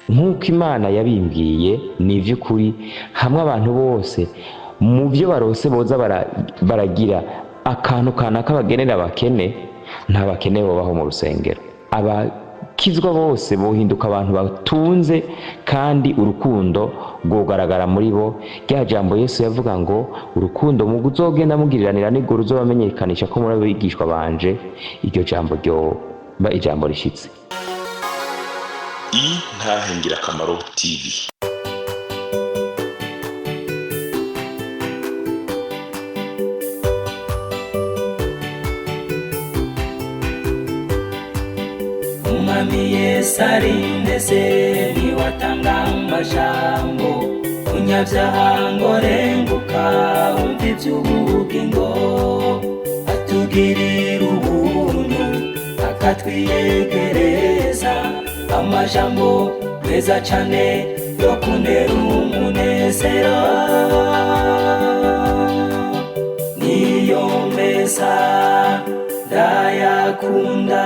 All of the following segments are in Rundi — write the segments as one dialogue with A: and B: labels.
A: nk'uko Imana yabimbwiye ni ivy'ukuri, hamwe abantu bose mu byo barose boza baragira akantu kanaka bagenera abakene, nta bakene bobaho mu rusengero. Abakizwa bose bohinduka abantu batunze kandi urukundo rwogaragara muri bo. Rya jambo Yesu yavuga ngo urukundo muzogenda mugiriranira nirwo ruzobamenyekanisha ko muri abigishwa banje, iryo jambo ryoba ijambo rishitse.
B: Intahe Ngirakamaro TV.
C: Umwami Yesu arindeze niwatanga amajambo, umunyabyaha ngo renguka wumve iby'ubugingo, atugirira ubuntu akatwiyegereza, amajambo meza cyane yo kunera umunezero, niyo meza ndayakunda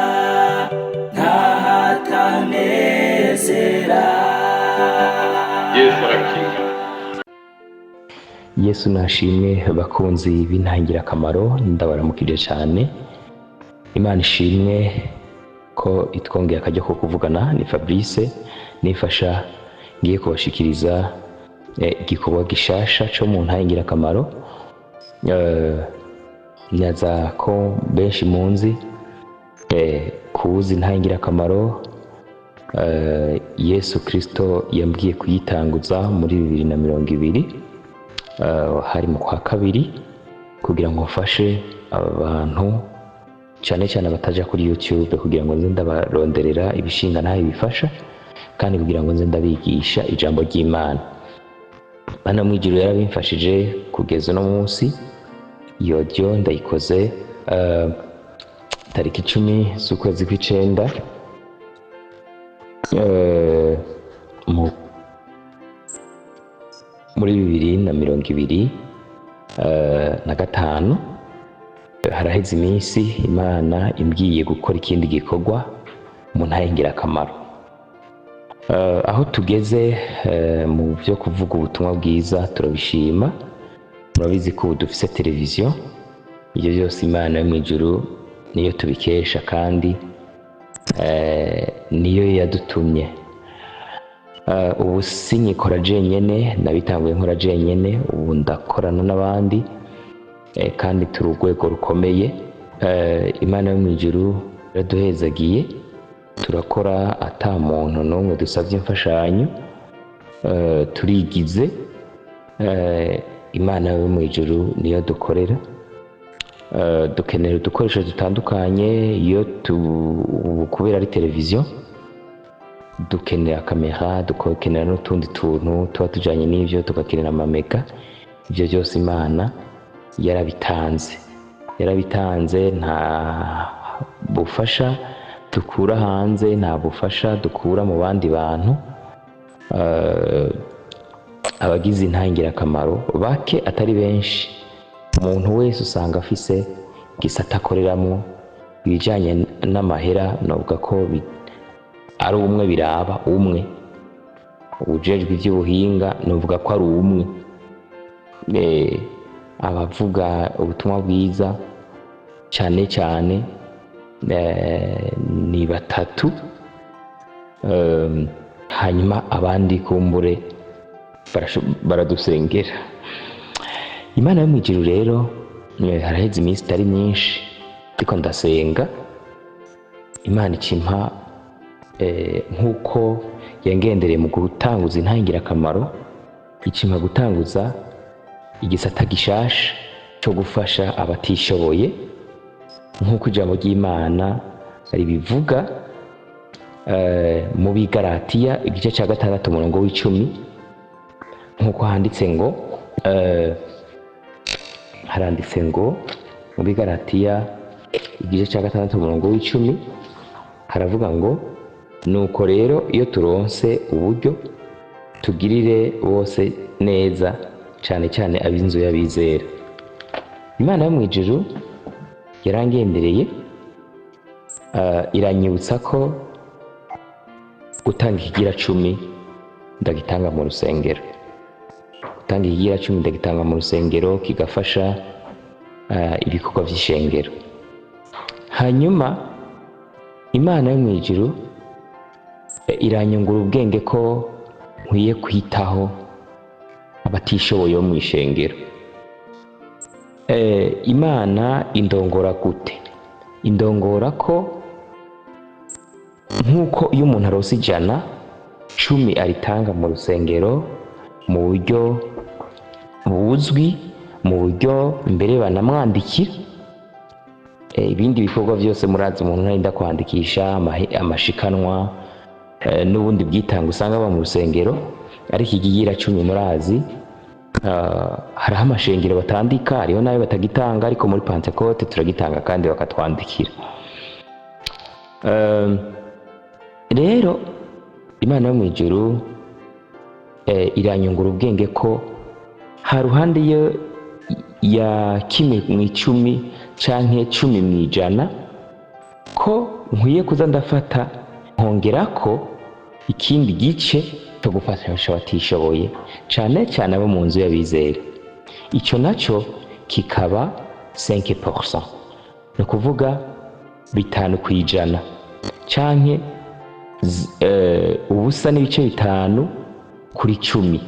C: ntahatanezera.
A: Yesu nashimwe. Bakunzi b'Intahe Ngirakamaro, ndabaramukije cyane. Imana ishimwe ko itwongeye akajya ko kuvugana. Ni Fabrice nifasha ngiye kubashikiriza igikorwa gishasha cyo mu Ntahe Ngirakamaro. Nyaza ko benshi munzi kuzi Intahe Ngirakamaro Yesu Kristo yambwiye kuyitanguza muri 2020 hari mu kwa kabiri, kugira ngo mfashe abantu cyane cyane bataja kuri YouTube, kugira ngo nze ndabaronderera ibishinga ntahe bifasha, kandi kugira ngo nze ndabigisha ijambo ry'Imana. Bana mwijuru yarabimfashije kugeza no munsi. Iyo ryo ndayikoze tariki 10 z'ukwezi kw'icenda muri 2025. Haraheze iminsi Imana imbwiye gukora ikindi gikorwa mu Ntahe Ngirakamaro. Aho tugeze mu byo kuvuga ubutumwa bwiza turabishima. Murabizi ko dufise televiziyo. Ibyo byose Imana yo mwijuru niyo tubikesha, kandi niyo yadutumye. Ubu sinyikora jenyene, nabitanguye nkora jenyene, ubu ndakorana n'abandi, kandi turi urwego rukomeye. Imana yo mwijuru yaduhezagiye, turakora ata muntu n'umwe dusabye imfashanyo, turigize. Imana yo mwijuru niyo dukorera. Dukenera udukoresho dutandukanye. Iyo kubera ari televiziyo dukenera kamera, dukenera n'utundi tuntu tuba tujanye n'ivyo, tugakenera amamega. Ibyo byose Imana yarabitanze. Nta bufasha dukura hanze, nta bufasha dukura mu bandi bantu. Abagize Intahe Ngirakamaro bake atari benshi. Umuntu wese usanga afise gisata akoreramwo ibijanye n'amahera, novuga ko ari umwe biraba, umwe ujejwe ivy'ubuhinga, novuga ko ari umwe. Abavuga ubutumwa bwiza cyane cyane ni batatu. Hanyuma abandi kumbure baradusengera. Imana yo mwijuru rero haraheze iminsi itari myinshi ariko ndasenga. Imana ikimpa nk'uko yangendereye mu gutanguza Intahe Ngirakamaro, ikimpa gutanguza igisata gishasha cyo gufasha abatishoboye, nk'uko ijambo ry'Imana ribivuga mu Bigalatiya igice cya 6 umurongo w'10, nk'uko handitse ngo haranditse ngo mu Bigalatiya igice cya 6 umurongo w'10 haravuga ngo nuko rero iyo turonse uburyo tugirire bose neza, cyane cyane ab'inzu y'abizera. Imana yo mwijuru yarangendereye, iranyibutsa ko gutanga ikigira 10 ndagitanga mu rusengero. Gutanga ikigira cumi ndagitanga mu rusengero kigafasha ibikorwa vy'ishengero. Hanyuma Imana yo mw'ijuru iranyungura ubwenge ko nkwiye kwitaho abatishoboye bo mw'ishengero. Imana indongora gute? Indongora ko nk'uko iyo umuntu arose 100 aritanga mu rusengero mu buryo buzwi, mu buryo mbere banamwandikira. Ibindi bikorwa byose murazi umuntu ntarinda kwandikisha amashikanwa n'ubundi bwitanga usanga aba mu rusengero, ariko ikigira 10 murazi hariho amashengero batandika, hariho nayo batagitanga, ariko muri Pentecote turagitanga kandi bakatwandikira. Rero Imana yo mw'ijuru iranyungura ubwenge ko haruhande ya 10 canke 10 ko nkwiye kuza ndafata nkongerako ikindi gice cyo gufasha abatishoboye, cane cyane abo mu nzu y'abizera. Ico naco kikaba 5%, no kuvuga 5% canke ubusa n'ibice 5 kuri 10.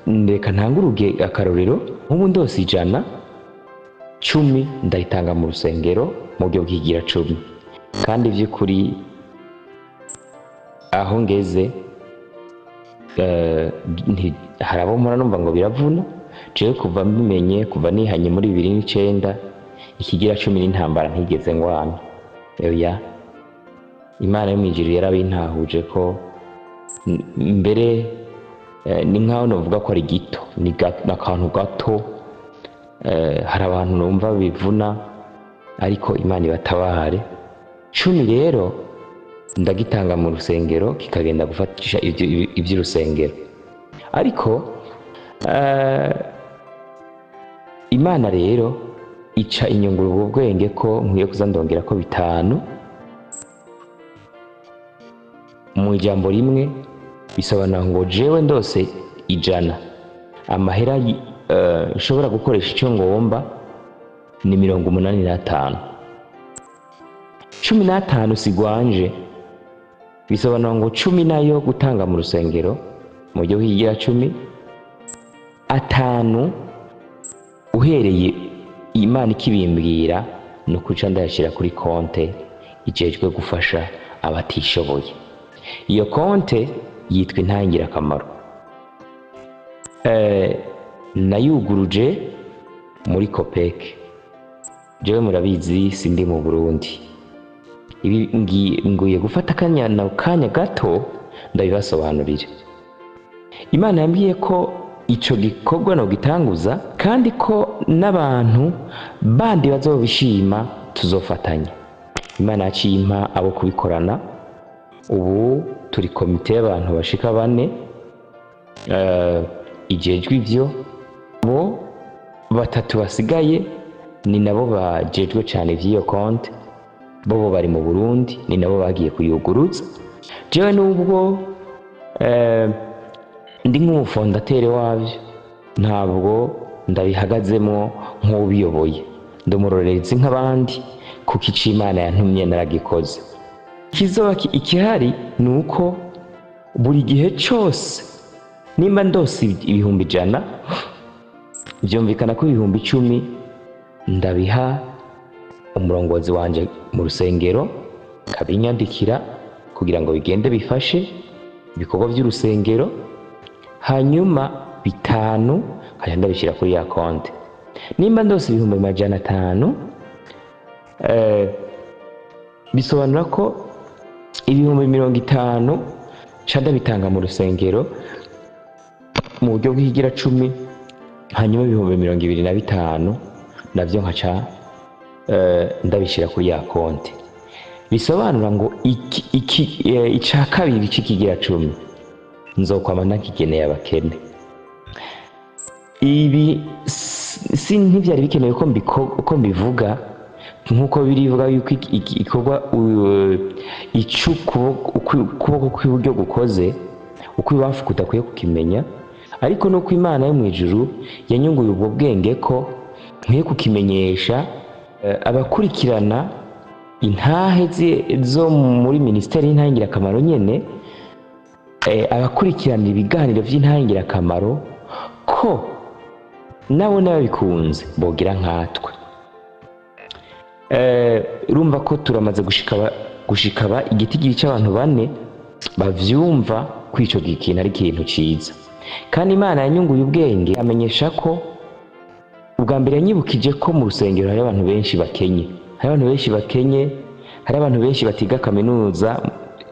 A: Ndeka ntanguruge akarorero, nk'ubu ndose 100, 10 ndayitanga mu rusengero mu buryo bw'ikigira 10. Kandi vy'ukuri aho ngeze harabo mpora numva ngo biravuna. Jewe kuva mbimenye, kuva nihanye muri 2009 ikigira 10 n'intambara ntigeze ngwana. Oya, Imana yo mw'ijuru yarabintahuje ko mbere ni nkaho novuga ko ari gito, ni akantu gato. Hari abantu numva bivuna, ariko Imana ibatabare. 10 rero ndagitanga mu rusengero kikagenda gufatisha ivy'urusengero. Ariko Imana rero ica inyungura ubwo bwenge ko nkwiye kuza ndongera ko 5 mu ijambo rimwe. Bisobanura ngo jewe ndose 100, amahera nshobora gukoresha icyo ngomba ni 85. 15 sigwanje. Bisobanura ngo 10 nayo gutanga mu rusengero mu buryo bw'ikigira 10, 5 uhereye Imana ikibimbwira no kuca ndayashira kuri konte ijejwe gufasha abatishoboye. Iyo konte yitwa intangirakamaro. Nayuguruje muri Copec. Jewe murabizi sindi mu Burundi. Ibi nguye gufata akanya gato ndabibasobanurira. Imana yambwiye ko ico gikorwa no gitanguza, kandi ko n'abantu bandi bazobishima tuzofatanya. Imana yaciye impa abo kubikorana. Ubu turi komite y'abantu bashika 4 ijejwe ivyo. Bo 3 basigaye ni nabo bajejwe cyane vy'iyo konte. Bo bari mu Burundi, ni nabo bagiye kuyuguruza. Jewe nubwo ndi nk'umufondatere wavyo, ntabwo ndabihagazemo nk'ubiyoboye. Ndumurorerezi nk'abandi kuko ico Imana yantumye naragikoze. Kizoba ikihari nuko buri gihe cyose nimba ndose 100, byumvikana ko 10 ndabiha umurongozi wanje mu rusengero, kabinyandikira kugira ngo bigende bifashe ibikorwa by'urusengero. Hanyuma 5 nkajya ndabishyira kuri ya konte. Nimba ndose 500, bisobanura ko 50 ca ndabitanga mu rusengero mu buryo bw'ikigira 10, hanyuma 25 navyo nkaca ndabishyira kuri ya konte. Bisobanura ngo ica kabiri c'ikigira 10 nzokwama nakigeneye abakene. Ibi si ntivyari bikenewe ko mbivuga, nkuko birivuga yuko ikorwa ukuboko kw'iburyo gukoze uko ibamfu kudakwiye kukimenya, ariko nuko Imana yo mu ijuru yanyunguye ubwo bwenge ko nkwiye kukimenyesha abakurikirana intahe zo muri Minisiteri y'Intahe Ngirakamaro nyene, abakurikirana ibiganiro vy'intahe ngirakamaro ko nabo n'ababikunze bogira nkatwe. Urumva ko turamaze gushikaba igitigiri c'abantu 4 bavyumva kwico gikintu ari ikintu ciza, kandi Imana yanyunguye ubwenge amenyesha ko ubwa mbere yanyibukije ko mu rusengero hari abantu benshi bakenye, hari abantu benshi batiga kaminuza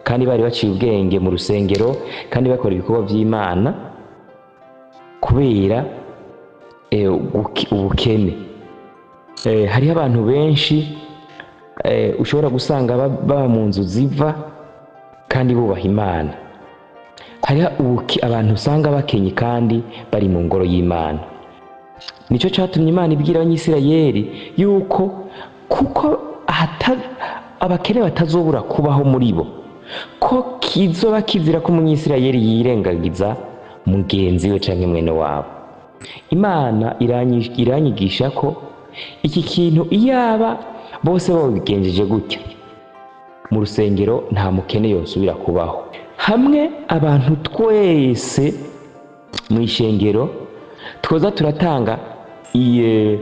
A: kandi bari baciye ubwenge mu rusengero kandi bakora ibikorwa vy'Imana kubera ubukene. Hariho abantu benshi ushobora gusanga baba mu nzu ziva kandi bubaha Imana. Hariho abantu usanga bakenye kandi bari mu ngoro y'Imana. Nico catumye Imana ibwira abanyisirayeli yuko kuko abakene batazobura kubaho muri bo, ko kizoba kizira ko umunyisirayeli yirengagiza mugenzi we canke mwene wabo. Imana iranyigisha ko iki kintu iyaba bose babigenjeje gutya, mu rusengero nta mukene yosubira kubaho. Hamwe abantu twese mu ishengero twoza turatanga 5%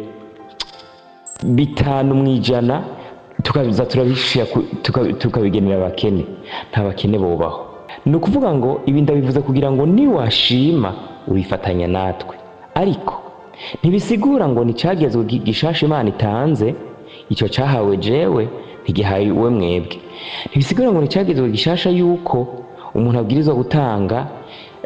A: tukabiza turabishira tukabigenera abakene, nta bakene bobaho. Ni ukuvuga ngo ibi ndabivuze kugira ngo niwashima ubifatanya natwe, ariko ntibisigura ngo nicagezwe gishasha Imana itanze, icyo cyahawe jewe ntigihawe mwebwe. Ntibisigura ngo nicagezwe gishasha yuko umuntu abwirizwa gutanga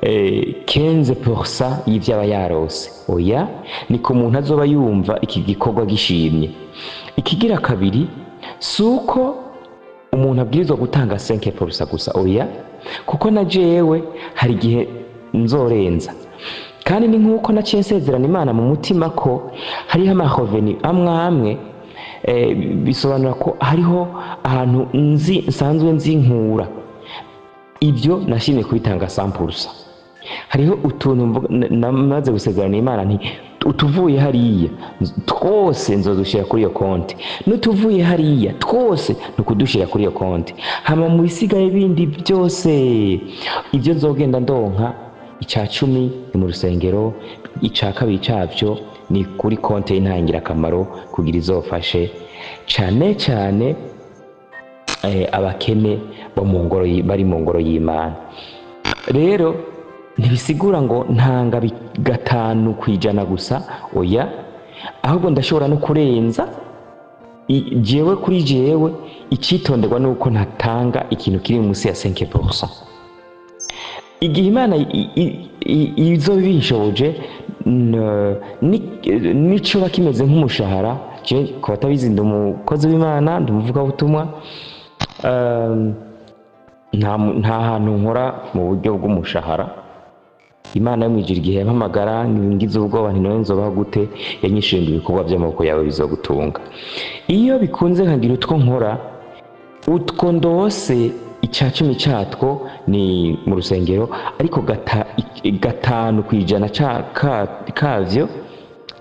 A: 15% y'ivyo aba yarose. Oya, niko umuntu azoba yumva iki gikorwa gishimye. Ikigira kabiri suko umuntu abwirizwa gutanga 5% gusa, oya, kuko na jewe hari igihe nzorenza, kandi ni nkuko naciye nsezerana Imana mu mutima ko hariho amahoveni amwe bisobanura ko hariho ahantu nsanzwe nzinkura, ibyo nashimye kubitanga 100%. Hariho utuntu namaze gusezerana Imana nti utuvuye hariya twose nzodushira kuri iyo konti, n'utuvuye hariya twose nukudushira kuri iyo konti, hama mu bisigaye bindi byose ibyo nzogenda ndonka 10% ni mu rusengero, 2 cyavyo ni kuri konti y'Intahe Ngirakamaro kugira izofashe cane cane abakene bo mu ngoro bari mu ngoro y'Imana. Rero ntibisigura ngo ntanga 5% gusa, oya, ahubwo ndashobora no kurenza. Jewe kuri jewe icitonderwa nuko ntatanga ikintu kiri munsi ya 5%. Igihe Imana izo bishoboje nico bakimeze nk'umushahara, je ko batabizi ndumukozi w'Imana, ndumuvuga butumwa, nta hantu nkora mu buryo bw'umushahara. Imana yamwijira igihe yampamagara ngize ubwoba nti none nzobaho gute, yanyishinga ibikorwa by'amaboko yawe bizogutunga. Iyo bikunze nkagira utwo nkora, utwo ndose 10% cyatwo ni mu rusengero, ariko 5% kavyo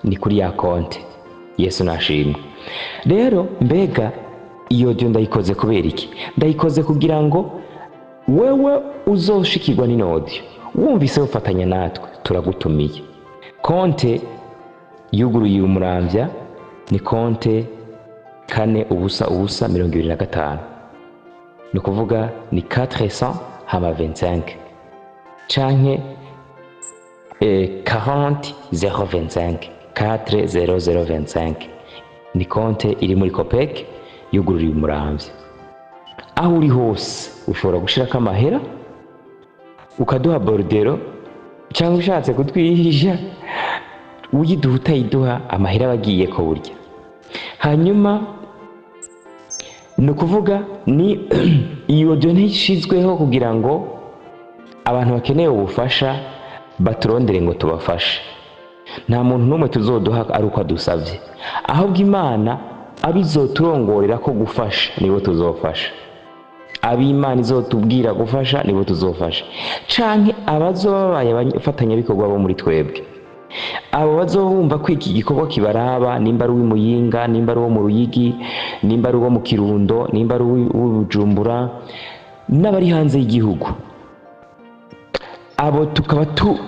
A: ni kuri ya konti. Yesu nashimwe. Rero mbega iyo dio ndayikoze kubera iki? Ndayikoze kugira ngo wewe uzoshikirwa n'inodiyo, wumvise ufatanya natwe, turagutumiye. Konte yuguruye Umuramvya ni konte 4 ni kuvuga ni 400 hama 25 canke 40 025 ni konte iri muri Copec yugururiye Umuramvya. Aho uri hose ushobora gushirako amahera ukaduha bordero, cyangwa ushatse kutwihisha uyiduha utayiduha amahera bagiye ko burya. Hanyuma no kuvuga ni iyo donate ishizweho kugira ngo abantu bakeneye ubufasha baturondere ngo tubafashe. Nta muntu n'umwe tuzoduha ari uko adusavye, ahubwo Imana abizoturongorera ko gufasha nibo tuzofasha. ab'Imana izotubwira gufasha nibo tuzofasha, canke abazoba babaye abafatanyabikorwa bo muri twebwe, abo bazoba bumva ko iki gikorwa kibaraba, nimba ari uw'Imuyinga, nimba ari uwo mu Ruyigi, nimba ari uwo mu Kirundo, nimba ari uw'Ubujumbura, n'abari hanze y'igihugu. Abo tukaba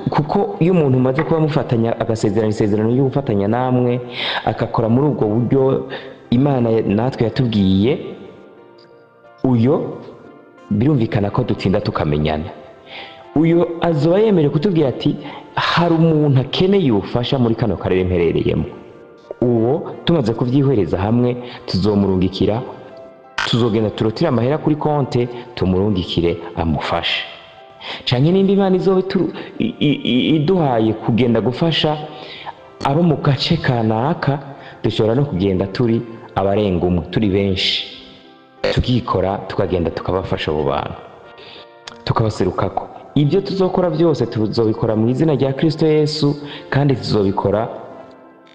A: kuko iyo umuntu umaze kuba mufatanya agasezerana isezerano yo gufatanya namwe, akakora muri ubwo buryo Imana natwe yatubwiye, uyo birumvikana ko dutinda tukamenyana. Uyo azoba yemerewe kutubwira ati hari umuntu akeneye ubufasha muri kano karere mperereyemo. Uwo tumaze kuvyihwereza hamwe tuzomurungikira, tuzogenda turotira amahera kuri konte tumurungikire amufashe. Canke nimba Imana izobe iduhaye kugenda gufasha abo mu gace kanaka, dushobora no kugenda turi abarenga umwe, turi benshi, tukikora tukagenda tukabafasha abo bantu, tukabaserukako. Ibyo tuzokora byose tuzobikora mu izina rya Kristo Yesu, kandi tuzobikora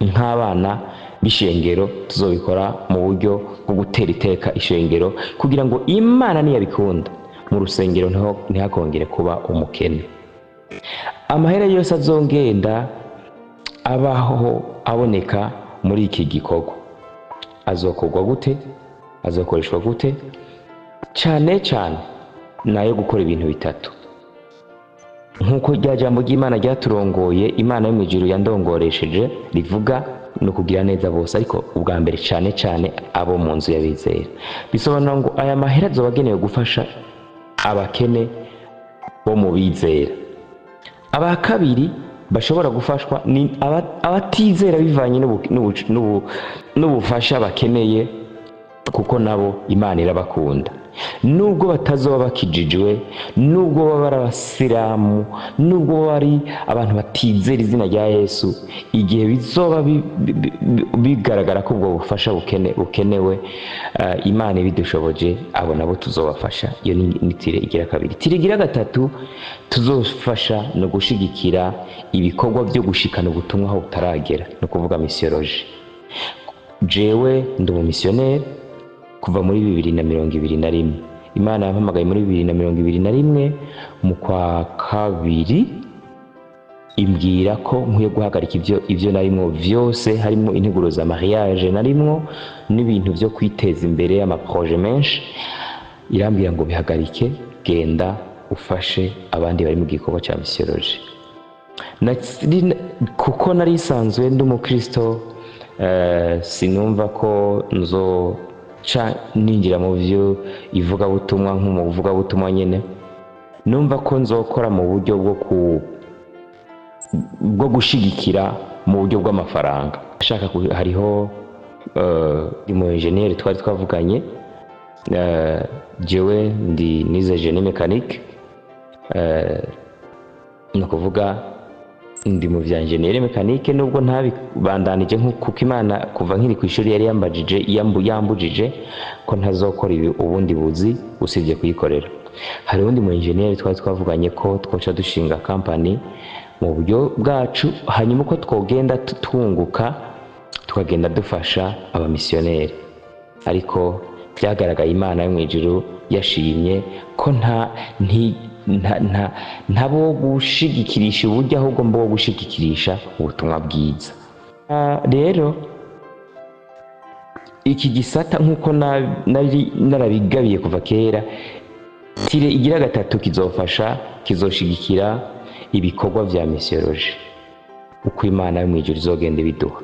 A: nk'abana b'ishengero, tuzobikora mu buryo bwo gutera iteka ishengero, kugira ngo Imana niyabikunda mu rusengero ntihakongere kuba umukene. Amahera yose azongenda abaho aboneka muri iki gikorwa azokorwa gute, azokoreshwa gute? Cyane cyane nayo gukora ibintu bitatu, nk'uko rya jambo ry'Imana ryaturongoye, Imana yo mu ijuru yandongoresheje, rivuga no kugira neza bose, ariko ubwa mbere cyane cyane abo mu nzu y'abizera. Bisobanura ngo aya mahera azoba agenewe gufasha abakene bo mu bizera. Aba kabiri bashobora gufashwa ni abatizera bivanye n'ubufasha bakeneye, kuko nabo Imana irabakunda. Nubwo batazoba bakijijwe, nubwo baba ari abasilamu, nubwo baba ari abantu batizera izina rya Yesu, igihe bizoba bigaragara ko ubwo bufasha bukenewe, Imana ibidushoboje, abo nabo tuzobafasha. Iyo ni tire igira kabiri. Tire igira gatatu, tuzofasha no gushigikira ibikorwa byo gushikana ubutumwa aho butaragera, no kuvuga misiyoloji. Jewe ndi umumisiyoneri kuva muri 2021. Imana yampamagaye muri 2021 mu kwa kabiri, imbwira ko nkwiye guhagarika ivyo narimwo vyose, harimo integuro za mariage narimwo n'ibintu byo kwiteza imbere, amaproje menshi. Irambwira ngo bihagarike, genda ufashe abandi bari mu gikorwa cya misiyoloji. Kuko nari isanzwe ndi umukristo, sinumva ko ninjira mu byo ivugabutumwa nk'umuvugabutumwa nyine. Numva ko nzokora mu buryo bwo gushigikira mu buryo bw'amafaranga. Hariho mu engineer twari twavuganye, jewe nize génie mécanique, no kuvuga ndi mu bya engineer mécanique, nubwo ntabibandanije kuko Imana kuva nkiri ku ishuri yari yambujije ko ntazokora ubundi buzi usibye kuyikorera. Hari undi mu engineer twari twavuganye ko twoca dushinga company mu buryo bwacu, hanyuma ko twogenda twunguka tukagenda dufasha abamisiyoneri. Ariko byagaragaye Imana yo mu ijuru yashimye ko ntabo gushigikirisha uburyo, ahubwo mbo gushigikirisha ubutumwa bwiza. Rero iki gisata nk'uko narabigabiye kuva kera, tire igira gatatu kizoshigikira ibikorwa vya misiyoloji uko Imana yo mu ijuru izogenda biduha.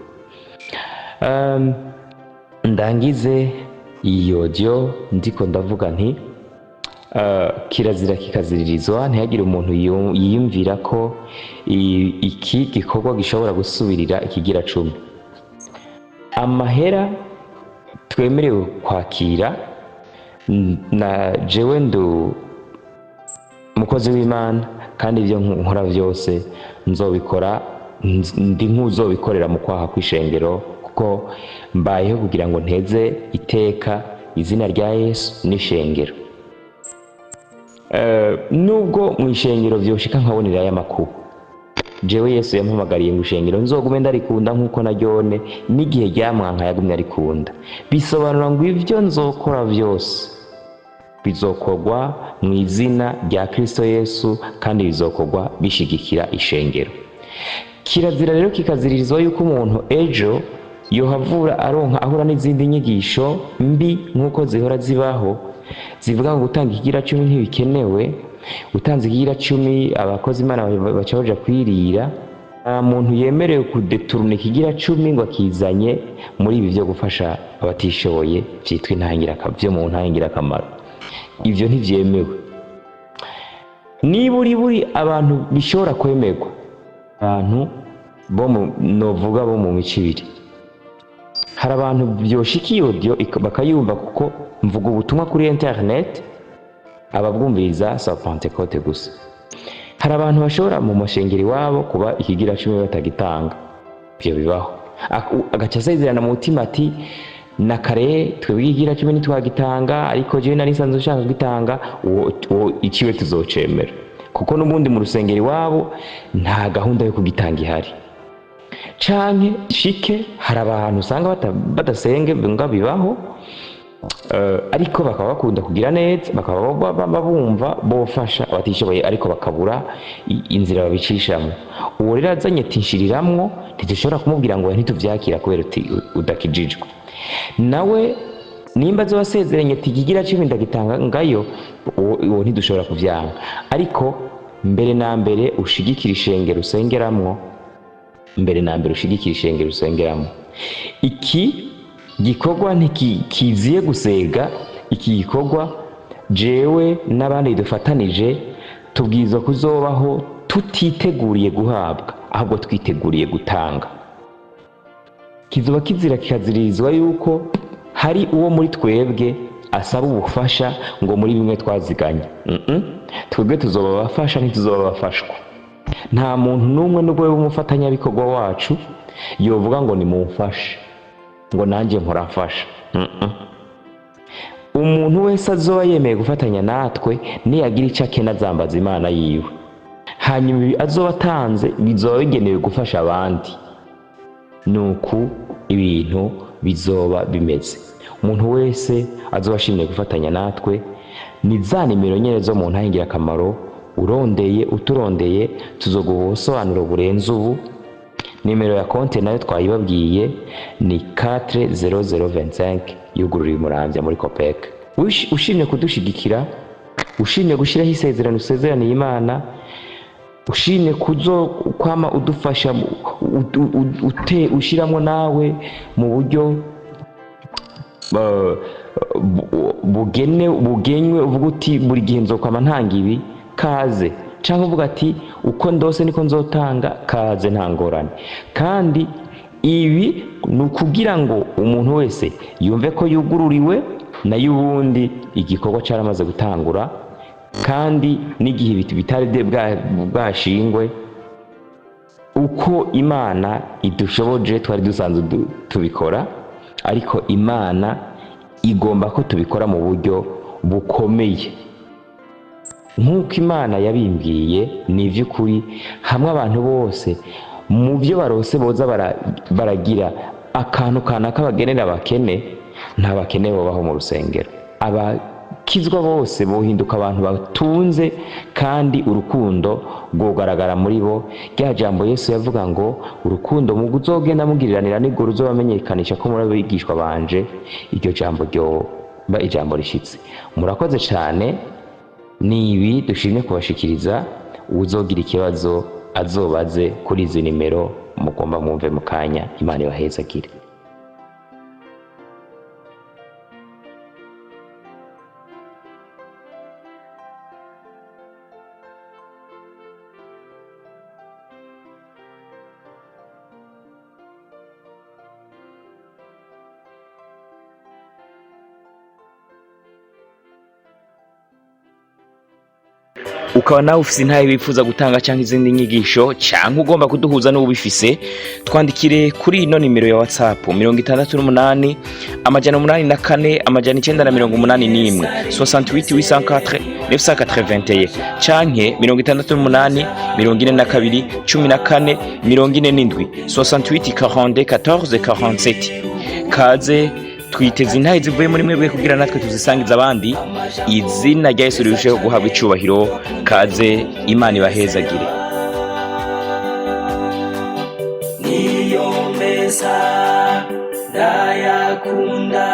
A: Ndangize iyi audio ndiko ndavuga nti kirazira kikaziririzwa, ntihagire umuntu yiyumvira ko iki gikorwa gishobora gusubirira ikigira 10. Amahera twemerewe kwakira, na jewe ndu umukozi w'Imana, kandi ibyo nkora byose nzobikora ndi nk'uzobikorera mu kwaha kw'ishengero, kuko mbayeho kugira ngo nteze iteka izina rya Yesu n'ishengero. Nubwo mu ishengero byoshika nkabonera y'amakuba, jewe Yesu yampamagariye ngo ishengero nzogume ndarikunda nk'uko naryone n'igihe ryamwanka yagumye arikunda. Bisobanura ngo ivyo nzokora byose bizokorwa mu izina rya Kristo Yesu kandi bizokorwa bishigikira ishengero. Kirazira rero kikaziririzwa yuko umuntu ejo yohavura aronka ahura n'izindi nyigisho mbi nk'uko zihora zibaho zivuga ngo gutanga ikigira 10 ntibikenewe, utanze ikigira 10 abakozi Imana baca baja kwirira. Muntu yemerewe kudeturuna ikigira 10 ngo akizanye muri ibi byo gufasha abatishoboye byitwa intangirakamaro mu ntangirakamaro. Ivyo ntivyemewe. Buri abantu bishobora kwemerwa, abantu bo novuga bo mu micibiri. Hari abantu byoshiki audio bakayumva kuko mvuga ubutumwa kuri internet, ababwumviriza sa Pentecote gusa. Hari abantu bashobora mu mashengeri wabo kuba ikigira 10 batagitanga. Byo bibaho. Agaca asezerana mu mutima ati na kare twebwe ikigira 10 ntitwagitanga, ariko je nari nsanzwe nshaka gitanga, uwo ikiwe tuzocemera. Kuko n'ubundi mu rusengeri wabo nta gahunda yo kugitanga ihari. Canke shike hari abantu usanga badasenge nga bibaho, ariko bakaba bakunda kugira neza, bakaba babumva bofasha abatishoboye ariko bakabura inzira babicishamo. Uwo rero azanye tinshiriramwo ntitushobora kumubwira ngo ntituvyakira kubera udakijijwe. Nawe nimba azobasezeranye ati ikigira 10 ndagitanga ngayo, uwo ntidushobora kuvyanga. Ariko mbere na mbere ushigikira ishengero usengeramwo, iki gikorwa ntikiziye gusega. Iki gikorwa jewe n'abandi dufatanije tubwirizwa kuzobaho tutiteguriye guhabwa, ahubwo twiteguriye gutanga. Kizoba kizira kikazirizwa yuko hari uwo muri twebwe asaba ubufasha ngo muri bimwe twaziganye. Twebwe tuzoba bafasha ntituzoba bafashwa. Nta muntu n'umwe n'ubwo w'umufatanya bikorwa wacu yovuga ngo ni mumfashe ngo nanje nkorafasha. Umuntu wese azoba yemeye gufatanya natwe niyagira icyo akena azambaza Imana yiwe, hanyuma azoba atanze bizoba bigenewe gufasha abandi. Nuko ibintu bizoba bimeze. Umuntu wese azoba ashimye gufatanya natwe ni za nimero nyene zo mu ntangirakamaro, uturondeye tuzoguha ubusobanuro burenze ubu. Nimero ya konte nayo twayibabwiye ni 40025 yugururiye Muramvya muri Copec. Ushimye kudushigikira, ushimye gushiraho isezerano usezeraniye Imana, ushimye kwama udufasha ushiramwo nawe mu buryo bugenywe, uvuga uti buri gihe nzokwama ntanga ibi, kaze. Cyangwa uvuga ati uko ndose niko nzotanga, kaze nta ngorane. Kandi ibi ni ukugira ngo umuntu wese yumve ko yugururiwe, nayo ubundi igikorwa cyaramaze gutangura, kandi n'igihe bitari bwashingwe uko Imana idushoboje twari dusanzwe tubikora. Ariko Imana igomba ko tubikora mu buryo bukomeye nk'uko Imana yabimbwiye. Ni ivy'ukuri hamwe abantu bose mu byo barose boza baragira akantu kanaka bagenera abakene, nta bakene babaho mu rusengero. Abakizwa bose bohinduka abantu batunze, kandi urukundo rwogaragara muri bo. Rya jambo Yesu yavuga ngo urukundo muguzogenda mugiriranira nibwo ruzobamenyekanisha ko muri abigishwa banje. Iryo jambo ryoba ijambo rishitse. Murakoze cyane. Nibi dushimye kubashikiriza. Uzogira ikibazo azobaze kuri izi nimero mugomba mwumve mu kanya. Imana ibahezagire. Ukaba nawe ufise intahe wifuza gutanga cyangwa izindi nyigisho, cyangwa ugomba kuduhuza n'ubifise, twandikire kuri ino nimero ya WhatsApp 68 884 981 68 804 canke 68 42 14 47 68 42 14 47. Kaze twiteze intahe zivuye muri mwebwe kugira natwe tuzisangiza abandi. Izina rya Yesu rirusheho guhabwa icubahiro. Kaze, Imana ibahezagire.
C: niyo meza ndayakunda